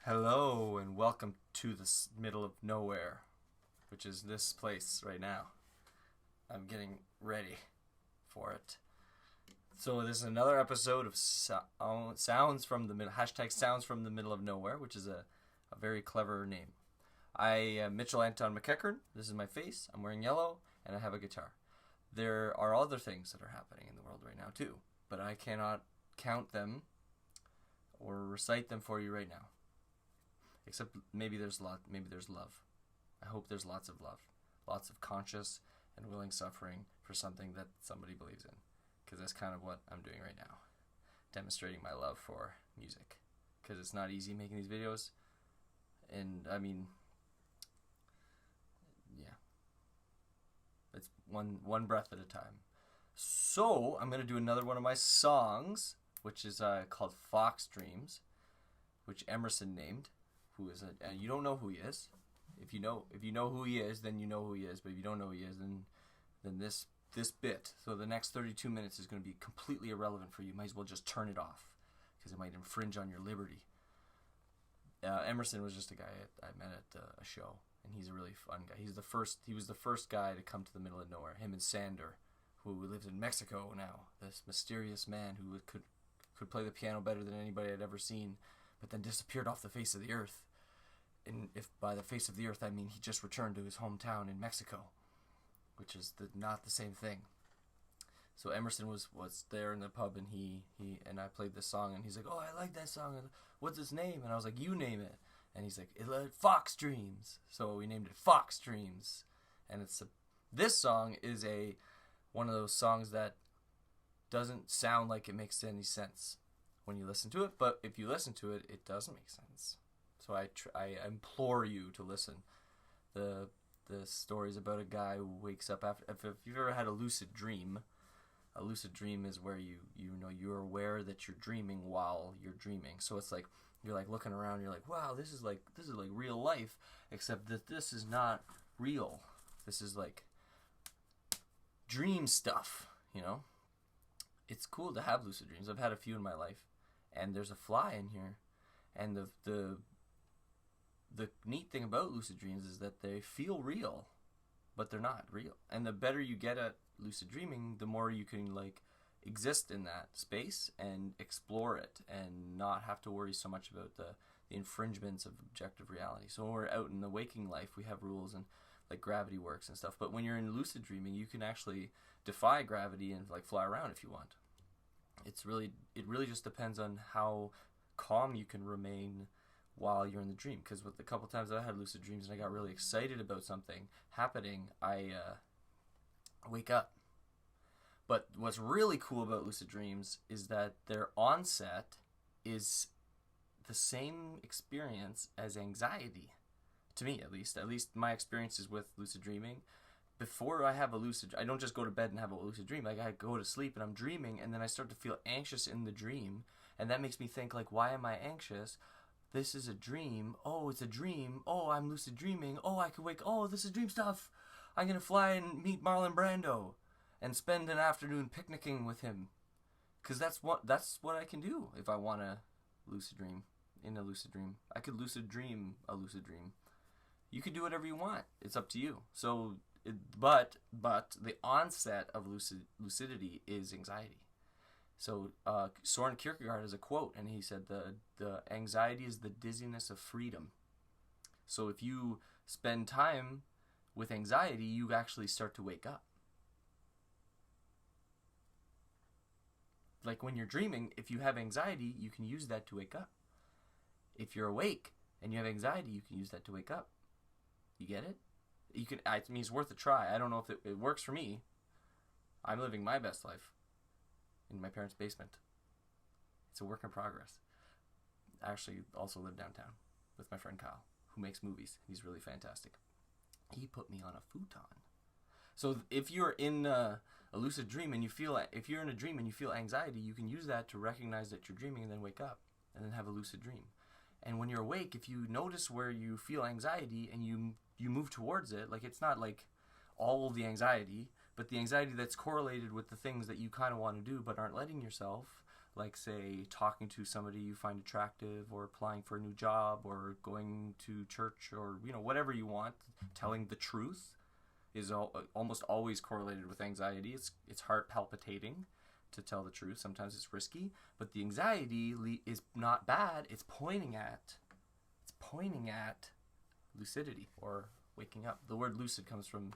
Hello and welcome to the middle of nowhere, which is this place right now. I'm getting ready for it. So this is another episode of Sounds from the Middle, hashtag Sounds from the Middle of Nowhere, which is a very clever name. I am Mitchell Anton MacEachern. This is my face. I'm wearing yellow and I have a guitar. There are other things that are happening in the world right now too, but I cannot count them or recite them for you right now. Except maybe there's love. I hope there's lots of love. Lots of conscious and willing suffering for something that somebody believes in. Because that's kind of what I'm doing right now. Demonstrating my love for music. Because it's not easy making these videos. And, I mean, yeah. It's one breath at a time. So, I'm going to do another one of my songs, which is called Fox Dreams, which Emerson named. Who is it? And you don't know who he is. If you know who he is, then you know who he is. But if you don't know who he is, then this bit, so the next 32 minutes is going to be completely irrelevant for you. Might as well just turn it off because it might infringe on your liberty. Emerson was just a guy I met at a show, and he's a really fun guy. He was the first guy to come to the middle of nowhere. Him and Sander, who lives in Mexico now. This mysterious man who could play the piano better than anybody I'd ever seen, but then disappeared off the face of the earth. And if by the face of the earth I mean he just returned to his hometown in Mexico, which is not the same thing. So Emerson was there in the pub, and he and I played this song, and he's like, "Oh, I like that song. What's its name?" And I was like, "You name it." And he's like, "Fox Dreams." So we named it Fox Dreams. And this song is one of those songs that doesn't sound like it makes any sense when you listen to it, but if you listen to it, it does make sense. So I implore you to listen. The story's about a guy who wakes up after. If you've ever had a lucid dream is where you're aware that you're dreaming while you're dreaming. So it's like you're like looking around, you're like, wow, this is like real life, except that this is not real. This is like dream stuff, you know. It's cool to have lucid dreams. I've had a few in my life. And there's a fly in here, and the neat thing about lucid dreams is that they feel real, but they're not real. And the better you get at lucid dreaming, the more you can like exist in that space and explore it, and not have to worry so much about the infringements of objective reality. So when we're out in the waking life, we have rules and like gravity works and stuff. But when you're in lucid dreaming, you can actually defy gravity and like fly around if you want. It really just depends on how calm you can remain while you're in the dream. Because with the couple times I had lucid dreams and I got really excited about something happening, I wake up. But what's really cool about lucid dreams is that their onset is the same experience as anxiety. To me, at least my experiences with lucid dreaming. Before I have I don't just go to bed and have a lucid dream. Like I go to sleep and I'm dreaming, and then I start to feel anxious in the dream, and that makes me think like, why am I anxious? This is a dream. Oh, it's a dream. Oh, I'm lucid dreaming. Oh, I could wake. Oh, this is dream stuff. I'm gonna fly and meet Marlon Brando, and spend an afternoon picnicking with him, because that's what I can do if I want to lucid dream in a lucid dream. I could lucid dream a lucid dream. You can do whatever you want. It's up to you. So. But the onset of lucidity is anxiety. So Soren Kierkegaard has a quote, and he said the anxiety is the dizziness of freedom. So if you spend time with anxiety, you actually start to wake up. Like when you're dreaming, if you have anxiety, you can use that to wake up. If you're awake and you have anxiety, you can use that to wake up. You get it? I mean, it's worth a try. I don't know if it works for me. I'm living my best life in my parents' basement. It's a work in progress. I actually also live downtown with my friend Kyle, who makes movies. He's really fantastic. He put me on a futon. So if you're in a lucid dream and if you're in a dream and you feel anxiety, you can use that to recognize that you're dreaming and then wake up and then have a lucid dream. And when you're awake, if you notice where you feel anxiety and you move towards it, like it's not like all the anxiety, but the anxiety that's correlated with the things that you kind of want to do but aren't letting yourself, like, say, talking to somebody you find attractive, or applying for a new job, or going to church, or, whatever you want, telling the truth is almost always correlated with anxiety. It's heart palpitating to tell the truth. Sometimes it's risky, but the anxiety is not bad. It's pointing at lucidity, or waking up. The word lucid comes from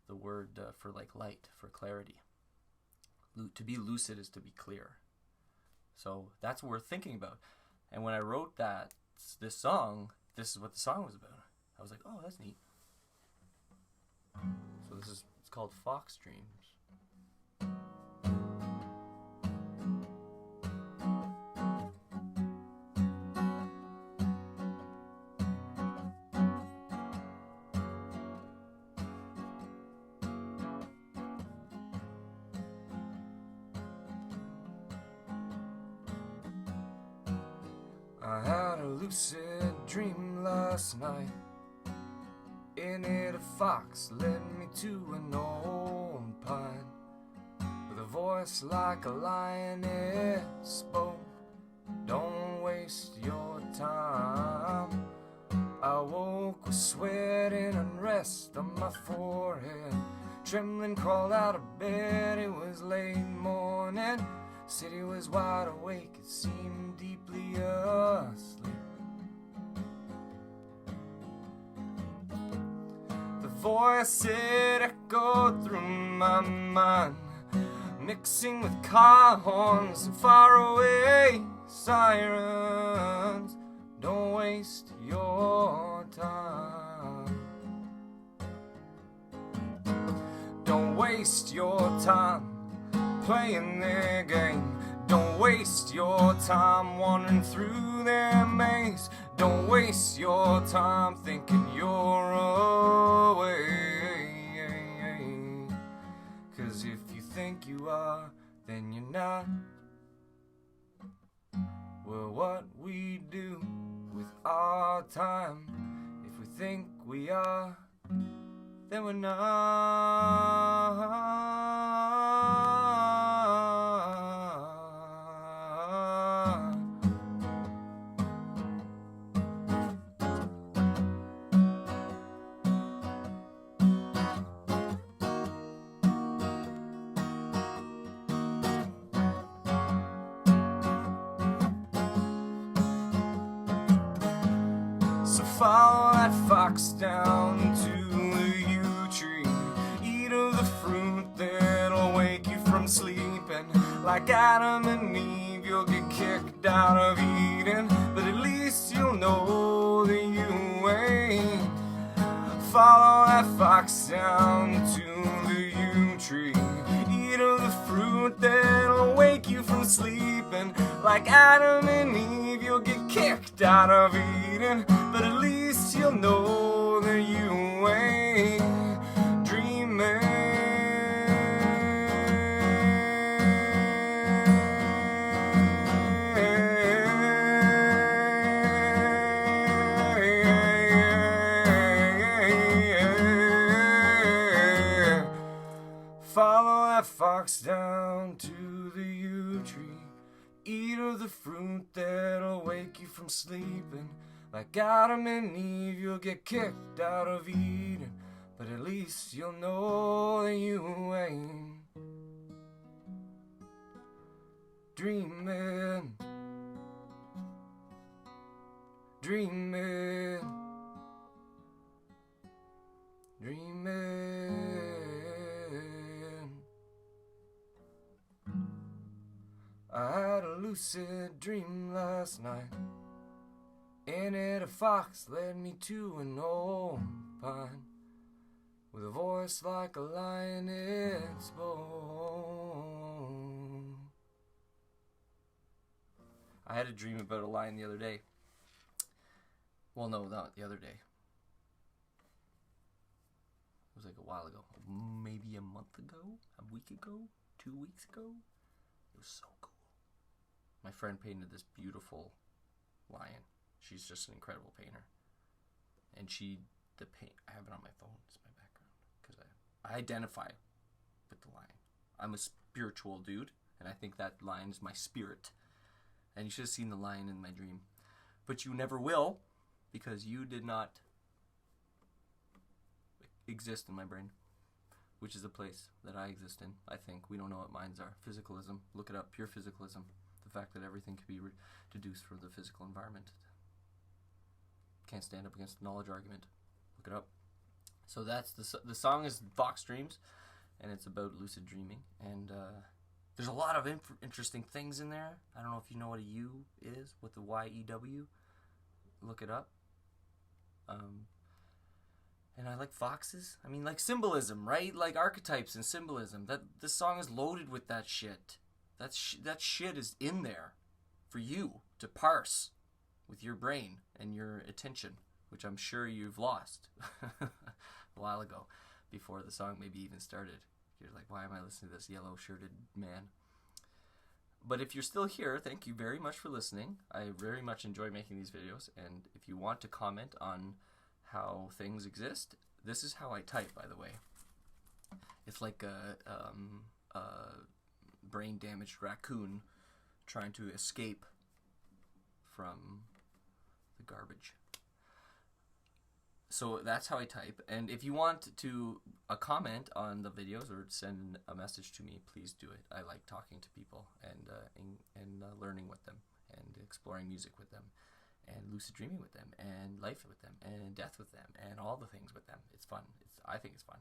the word for like light, for clarity. To be lucid is to be clear. So that's what we're thinking about. And when I wrote this song, this is what the song was about. I was like, oh, that's neat. So it's called Fox Dreams. I had a lucid dream last night. In it a fox led me to an old pine. With a voice like a lion it spoke, don't waste your time. I woke with sweat and unrest on my forehead. Trembling crawled out of bed, it was late morning. City was wide awake, it seemed deeply asleep. The voice it echoed through my mind, mixing with car horns and faraway sirens. Don't waste your time. Don't waste your time playing their game. Don't waste your time wandering through their maze. Don't waste your time thinking you're away. 'Cause if you think you are, then you're not. Well, what we do with our time, if we think we are, then we're not. So follow that fox down to the yew tree. Eat of the fruit that'll wake you from sleeping. Like Adam and Eve, you'll get kicked out of Eden, but at least you'll know that you ain't. Follow that fox down to the yew tree. Eat of the fruit that'll wake you from sleeping. Like Adam and Eve, you'll get kicked out of Eden, but at least you'll know that you ain't dreaming. Follow that fox down to the yew tree. Eat of the fruit that'll wake you from sleeping. Like Adam and Eve, you'll get kicked out of Eden, but at least you'll know that you ain't dreaming. Dreaming. Dreaming. I had a lucid dream last night. In it a fox led me to an old pine. With a voice like a lion it spoke. I had a dream about a lion the other day. Well, no, not the other day. It was like a while ago. Maybe a month ago? A week ago? 2 weeks ago? It was so cool. My friend painted this beautiful lion. She's just an incredible painter. And I have it on my phone. It's my background. Because I identify with the lion. I'm a spiritual dude. And I think that lion is my spirit. And you should have seen the lion in my dream. But you never will, because you did not exist in my brain, which is a place that I exist in, I think. We don't know what minds are. Physicalism. Look it up. Pure physicalism. The fact that everything can be deduced from the physical environment. Can't stand up against the knowledge argument. Look it up. So that's the song is Fox Dreams, and it's about lucid dreaming. And there's a lot of interesting things in there. I don't know if you know what a U is, what the Y-E-W. Look it up. And I like foxes. I mean, like symbolism, right? Like archetypes and symbolism. This song is loaded with that shit. That shit is in there for you to parse with your brain and your attention, which I'm sure you've lost a while ago, before the song maybe even started. You're like, why am I listening to this yellow-shirted man? But if you're still here, thank you very much for listening. I very much enjoy making these videos, and if you want to comment on how things exist, this is how I type, by the way. It's like a brain-damaged raccoon trying to escape from the garbage. So that's how I type. And if you want to comment on the videos or send a message to me, please do it. I like talking to people and learning with them and exploring music with them and lucid dreaming with them and life with them and death with them and all the things with them. It's fun. I think it's fun.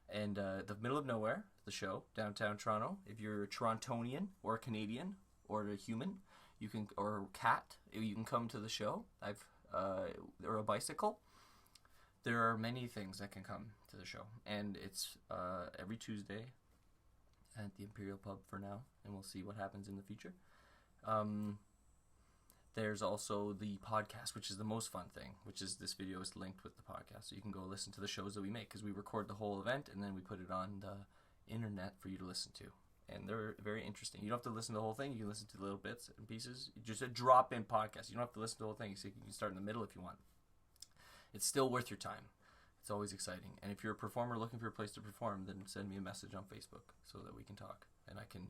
And the Middle of Nowhere, the show, downtown Toronto. If you're a Torontonian or a Canadian or a human, you can, or a cat, you can come to the show. Or a bicycle. There are many things that can come to the show, and it's every Tuesday at the Imperial Pub for now, and we'll see what happens in the future. There's also the podcast, which is the most fun thing, which is this video is linked with the podcast, so you can go listen to the shows that we make, because we record the whole event, and then we put it on the internet for you to listen to. And they're very interesting. You don't have to listen to the whole thing. You can listen to little bits and pieces. Just a drop-in podcast. You don't have to listen to the whole thing, so you can start in the middle if you want. It's still worth your time. It's always exciting. And if you're a performer looking for a place to perform, then send me a message on Facebook so that we can talk. And I can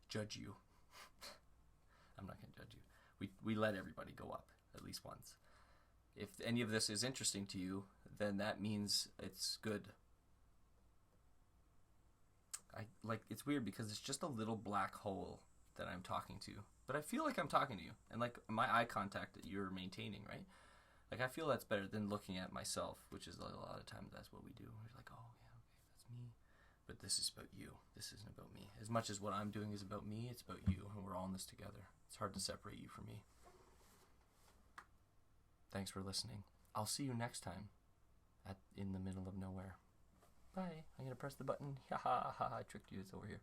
judge you. I'm not going to judge you. We let everybody go up at least once. If any of this is interesting to you, then that means it's good. It's weird because it's just a little black hole that I'm talking to, but I feel like I'm talking to you, and like my eye contact that you're maintaining, right? Like I feel that's better than looking at myself, which is a lot of times that's what we do. We're like, oh yeah, okay, that's me, but this is about you. This isn't about me. As much as what I'm doing is about me, it's about you, and we're all in this together. It's hard to separate you from me. Thanks for listening. I'll see you next time in the Middle of Nowhere. Bye. I'm going to press the button. Ha ha ha. I tricked you. It's over here.